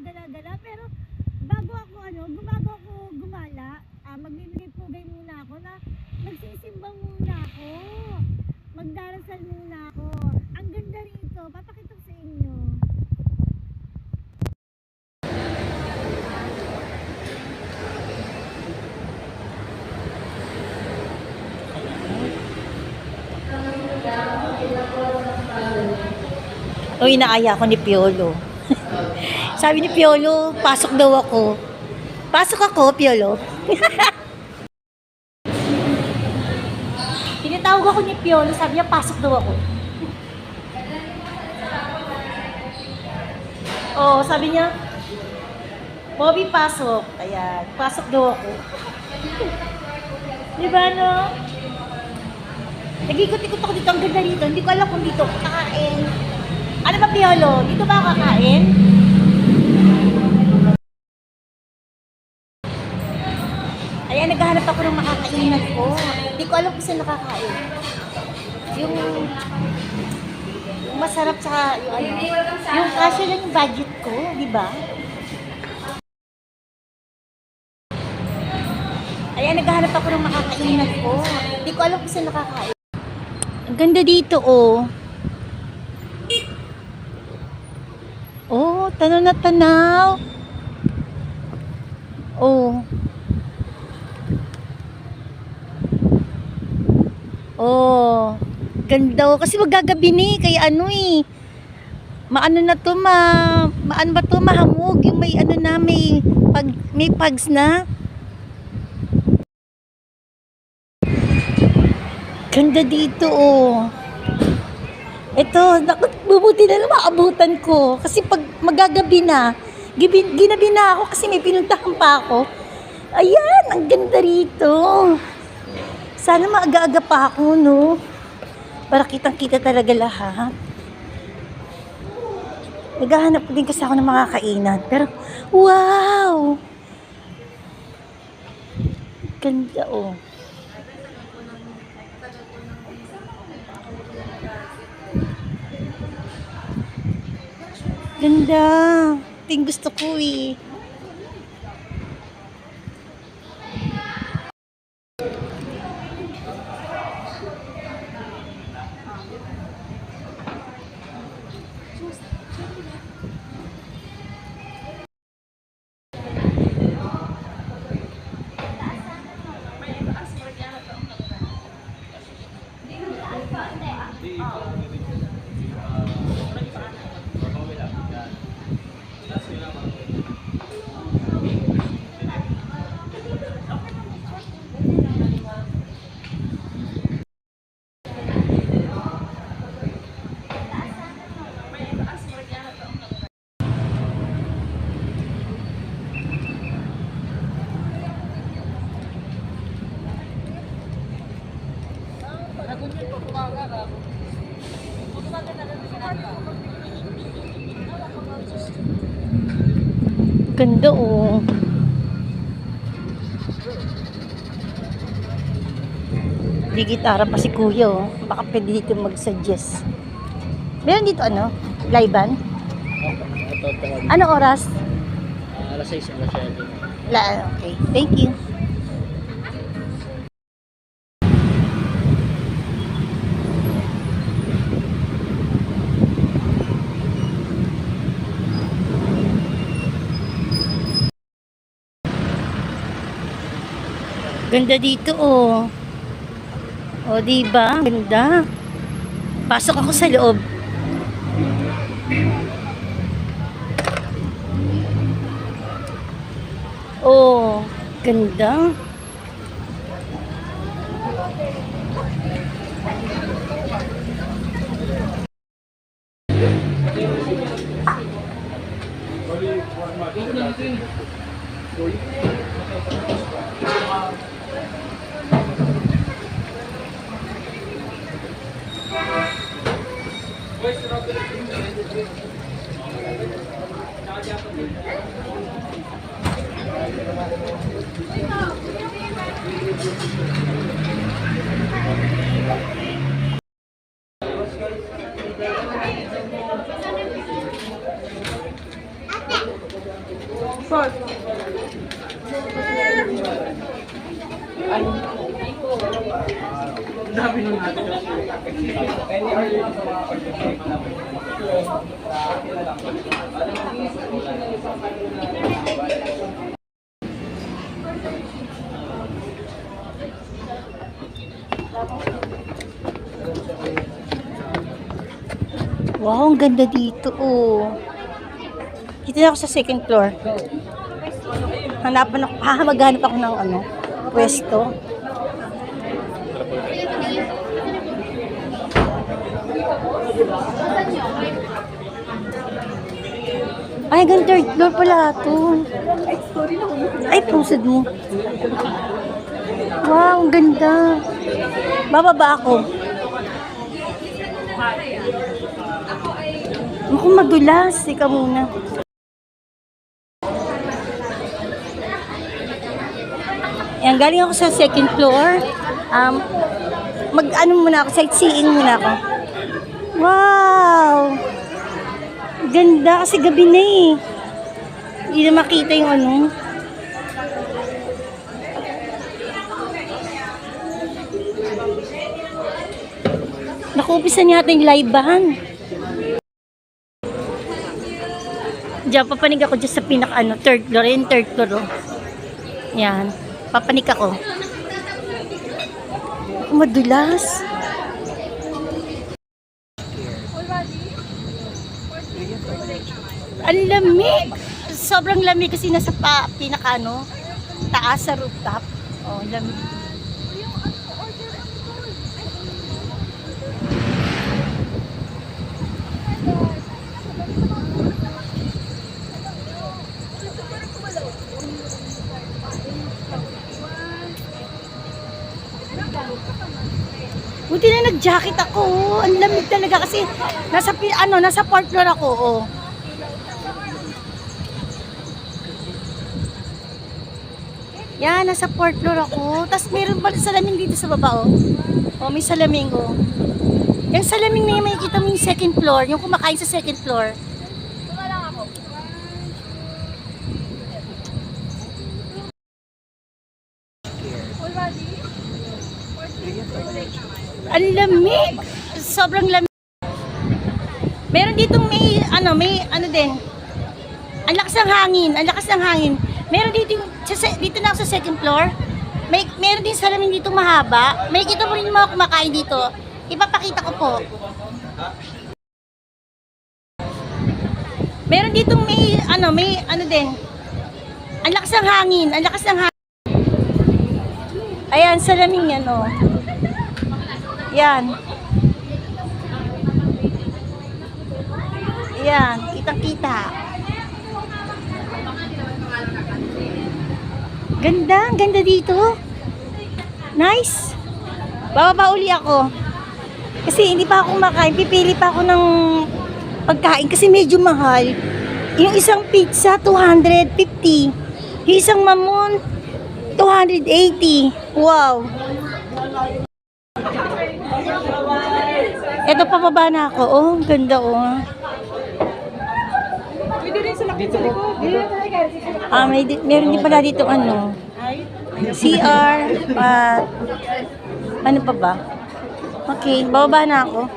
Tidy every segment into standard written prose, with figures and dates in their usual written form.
dala-dala. Pero bago ako gumala, magbibigay-pugay muna ako na magsisimba muna ako. Magdarasal muna ako. Ang ganda rito, papakita ko sa inyo. O, inaaya ko ni Piolo. Sabi ni Piolo, pasok daw ako. Pasok ako, Piolo. Tinatawag ako ni Piolo, sabi niya, pasok daw ako. Oh, sabi niya, Bobby, pasok. Ayan, pasok daw ako. Diba, no? Nag-ikot-ikot ako dito, ang ganda dito. Hindi ko alam kung dito kakain. Ano ba, Piolo? Dito ba kakain? Ayan, naghahanap ako ng makakainan ko. Hindi ko alam kung saan nakakain. Yung masarap sa yung kasya lang yung budget ko, di ba? Ayan, naghahanap ako ng makakainan ko. Hindi ko alam kung saan nakakain. Ang ganda dito, oh. Oh, tanaw na tanaw. Oh. Oh. Ganda, oh. Kasi magagabi ni, kaya ano eh. Maano na to, maano ba to, mahamog. Yung may ano na, may pugs na. Ganda dito, oh. Ito, bubuti na lang maabutan ko. Kasi pag magagabi na, ginabi na ako kasi may pinuntahan pa ako. Ayan, ang ganda rito. Sana maaga-aga pa ako, no? Para kitang-kita talaga lahat. Naghahanap din kasi ako ng mga kainan. Pero, wow! Ganda, oh. Ganda. Ito yung gusto ko eh. Ganda, oh. Di gitara pa si Kuya, oh. Baka pwede dito mag-suggest. Meron dito ano? Live band? Ano oras? Alas 6, alas 7. Okay, thank you. Ganda dito, oh. Oh, diba? Ganda. Pasok ako sa loob. Oh, ganda. Wow, ang ganda dito, oh. Dito na ako sa second floor. Maghanap ako ng ano, pwesto. Ay, hanggang third floor pala ito. Ay, pusod mo. Wow, ang ganda. Bababa ako. Mukhang madulas. Ika muna. Yan, galing ako sa second floor. Mag-ano muna ako, sightseeing muna ako. Wow! Ganda kasi gabi na eh. Hindi na makita yung ano. Nakuupisan yata yung live band. Diyan, papanig ako dyan sa third floor. Yung third floor. Oh. Yan. Papanik ako. Madulas. Ang lamig. Sobrang lamig kasi nasa taas sa rooftop. Oh, lamig. Buti na nag-jacket ako. Ang lamig talaga kasi nasa fourth floor ako. Oh. Yan, nasa fourth floor ako. Tapos meron pa salamin dito sa baba, oh. Oh, may salamin, oh. Yung salamin na yung makikita mo yung second floor, yung kumakain sa second floor. Ang lamig. Sobrang lamig. Meron ditong may din. Ang lakas ng hangin. Meron dito na ako sa second floor. Meron din salamin dito mahaba. May kita mo rin yung mga kumakain dito. Ipapakita ko po. Meron ditong may din. Ang lakas ng hangin. Ayan, salamin yan, oh. Yan. Yan, kitang-kita. Ganda dito. Nice. Bababa uli ako. Kasi hindi pa ako kumakain. Pipili pa ako ng pagkain kasi medyo mahal. Yung isang pizza, 250. Yung isang mamon, 280. Wow. Eto, pababa na ako. Oh, ganda, oh. Pwede rin sa likod. Meron din pala dito CR, ano pa ba? Okay, bababa na ako.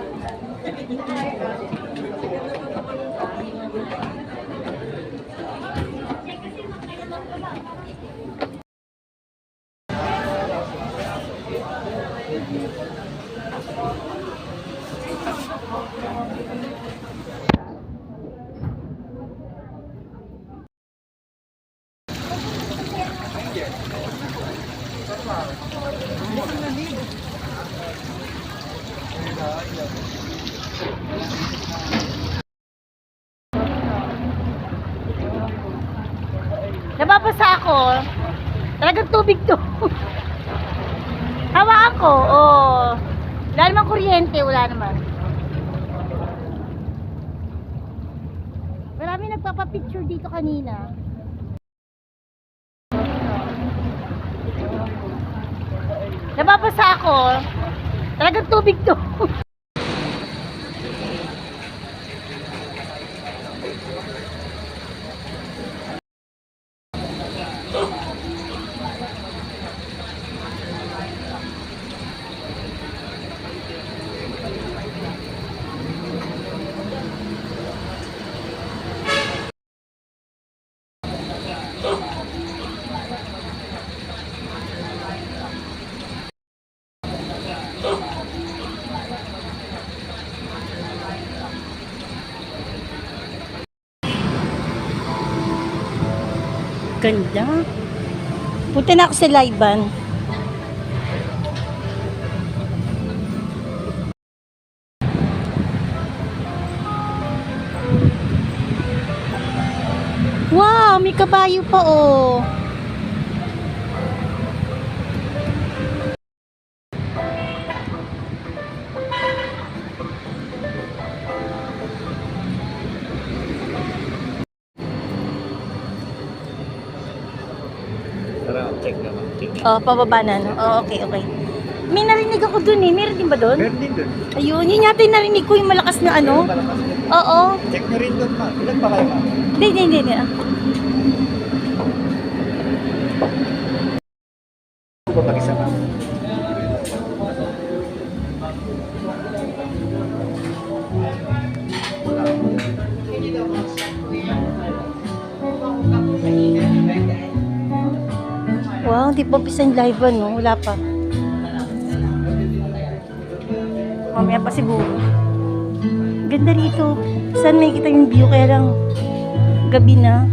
Nababasa ako. Talagang tubig to. Hawakan ko. Oh. Wala naman kuryente. Wala naman. Marami nagpapapicture dito kanina. Nababasa ako. Talagang tubig to. Ganda. Punta na ako sa Laiban. Wow, may kabayo pa oh. Tara, check naman. Check. Oh, pababa na, no? Oh, okay, okay. May narinig ako dun eh. Meron din ba dun? Meron din doon. Ayun, yun yata yung narinig ko yung malakas na ano. Oo. Check nyo rin doon, ma. Ilan pa kayo, ma? Hindi. Ba mag-isa, ma? Wow, di pa umpisa yung live no? Wala pa. Mamaya pa siguro. Ganda rito. Saan may kita yung view? Kaya lang gabi na.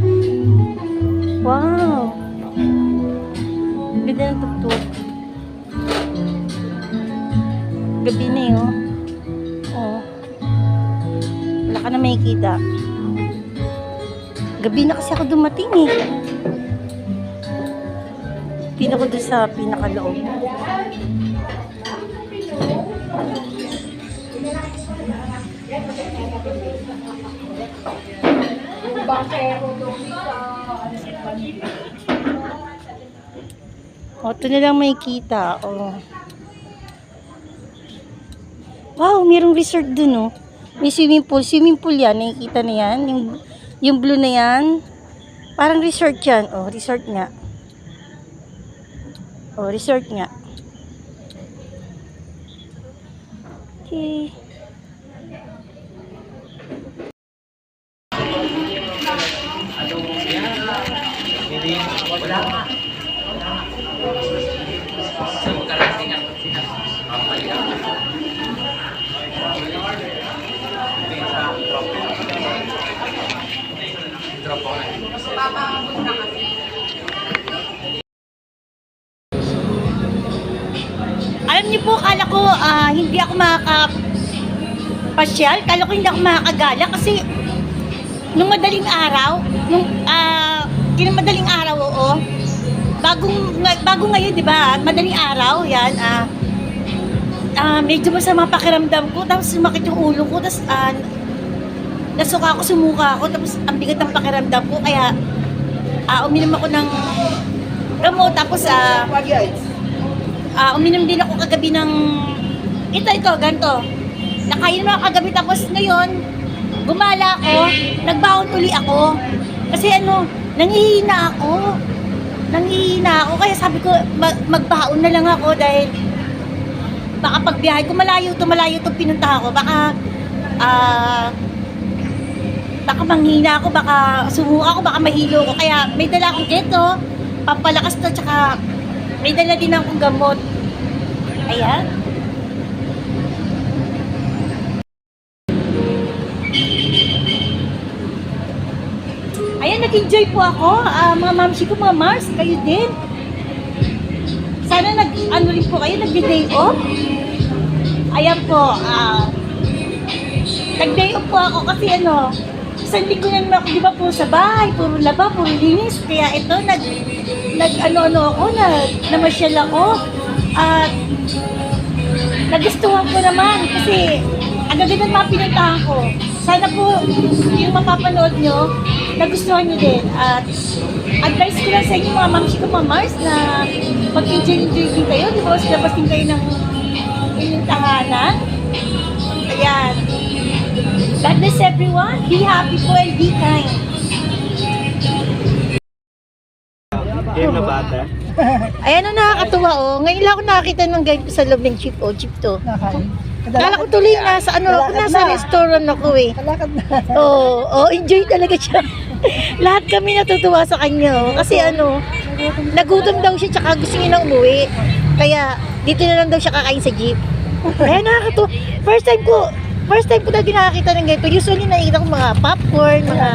Wow. Ganda ng tuktok. Gabi na yun. Oh. Wala ka na makikita. Gabi na kasi ako dumating eh. Pinako doon sa pinakaloob. O, ito na lang may kita. Oh. Wow, mayroong resort dun, oh. May swimming pool. Swimming pool yan. Nakikita na yan. Yung blue na yan. Parang resort yan. Oh, resort nga. Oh, resort nga. Okay. Alam niyo po, kala ko hindi ako makakapasyal. Kala ko hindi ako makakagala kasi nung madaling araw, kinamadaling araw, oo. Bago ngayon, di ba? Madaling araw, yan. Medyo masama pakiramdam ko. Tapos sumakit yung ulo ko. Tapos nasuka ako, sumuka ako. Tapos ang bigat ng pakiramdam ko. Kaya uminom ako ng gamot. Tapos uminom din ako kagabi ng ito, ganito. Nakainom ako kagabi. Tapos ngayon, gumala ako. Nagbaon uli ako. Kasi nangihina ako. Kaya sabi ko, magbaon na lang ako dahil baka pagbiyahe ko, malayo to pinunta ako. Baka manghina ako, baka sumuka ako, baka mahilo ko. Kaya may dala akong keto, pampalakas to, tsaka may dala din akong gamot. Ayan. Ayan, nag-enjoy po ako. Mga mamsi ko, mga Mars, kayo din. Sana rin po kayo, nag-day off. Ayan po, nag-day off po ako kasi isang linggo na naman ako, di ba po sa bahay, puro laba, puro linis. Kaya ito, namasyal ako. At nagustuhan ko naman kasi ang gaganda ng mga pinuntahan ko. Sana po yung mapapanood nyo, nagustuhan nyo din. At advice ko lang sa inyo mga mamsi ko, mga Mars, na mag-enjoy din kayo. Di ba? Labas din kayo ng inyong tahanan. Ayan. God bless everyone. Be happy po and be kind. Game na bata. Ayan ang nakakatuwa oh. Ngayon lang ako nakakita ng guide sa loob ng jeep. Oh, jeep to. Kala ko tuloy nasa restaurant ako eh. Kalakad na. Oh, enjoy talaga siya. Lahat kami natutuwa sa kanya. Oh. Kasi nagutom daw siya tsaka gusto niya na umuwi. Kaya dito na lang daw siya kakain sa jeep. Kaya nakakatuwa. First time ko na nakakita ng ganito. Usually nakikita ko mga popcorn, mga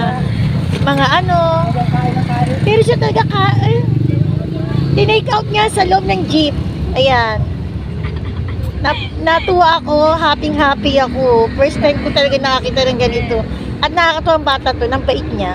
mga ano. Pero siya talaga tinake out niya sa loob ng jeep. Ayan. Natuwa ako, happy ako. First time ko talaga nakakita ng ganito. At nakakatuwa ang bata to, ng bait niya.